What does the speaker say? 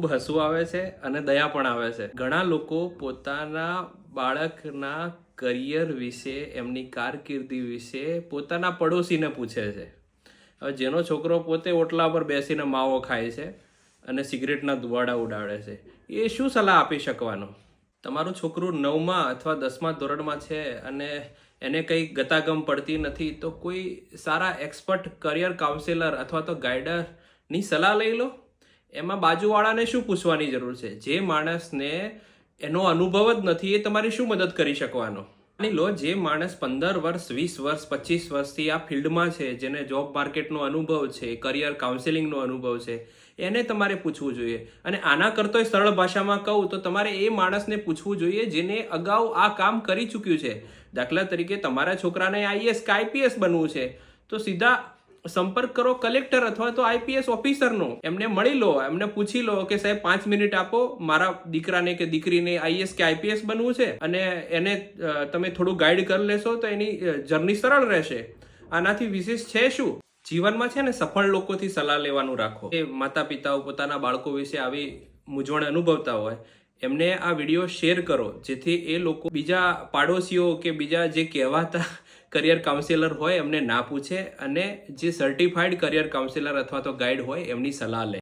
ખૂબ હસવું આવે છે અને દયા પણ આવે છે. ઘણા લોકો પોતાના બાળકના કરિયર વિશે, એમની કારકિર્દી વિશે પોતાના પડોશીને પૂછે છે. હવે જેનો છોકરો પોતે ઓટલા પર બેસીને માવો ખાય છે અને સિગરેટના ધુવાડા ઉડાડે છે, એ શું સલાહ આપી શકવાનો? તમારું છોકરું 9મા અથવા 10મા ધોરણમાં છે અને એને કંઈ ગતાગમ પડતી નથી, તો કોઈ સારા એક્સપર્ટ કરિયર કાઉન્સિલર અથવા તો ગાઈડરની સલાહ લઈ લો. એમાં બાજુવાળાને શું પૂછવાની જરૂર છે? જે માણસને એનો અનુભવ જ નથી, એ તમારી શું મદદ કરી શકવાનો? માની લો જે માણસ 15 વર્ષ, 20 વર્ષ, 25 વર્ષથી આ ફિલ્ડમાં છે, જેને જોબ માર્કેટનો અનુભવ છે, કરિયર કાઉન્સેલિંગનો અનુભવ છે, એને તમારે પૂછવું જોઈએ. અને આના કરતોય સરળ ભાષામાં કહું તો તમારે એ માણસને પૂછવું જોઈએ જેને અગાઉ આ કામ કરી ચૂક્યું છે. દાખલા તરીકે તમારા છોકરાને આઈએએસ કે આઈપીએસ બનવું છે, તો સીધા સંપર્ક કરો કલેક્ટર અથવા તો આઈપીએસ ઓફિસરનો. એમને મળી લો, એમને પૂછી લો કે સાહેબ 5 મિનિટ આપો, મારા દીકરાને કે દીકરીને આઈએએસ કે આઈપીએસ બનવું છે, અને એને તમે થોડું ગાઈડ કરી લેશો તો એની જર્ની સરળ રહેશે. આનાથી વિશેષ છે શું? જીવનમાં છે ને સફળ લોકોથી સલાહ લેવાનું રાખો. એ માતા પિતાઓ પોતાના બાળકો વિશે આવી મૂંઝવણ અનુભવતા હોય, એમને આ વિડીયો શેર કરો, જેથી એ લોકો બીજા પાડોશીઓ કે બીજા જે કહેવાતા કરિયર કાઉન્સિલર હોય એમને ના પૂછે અને જે સર્ટિફાઈડ કરિયર કાઉન્સિલર અથવા તો ગાઈડ હોય એમની સલાહ લે.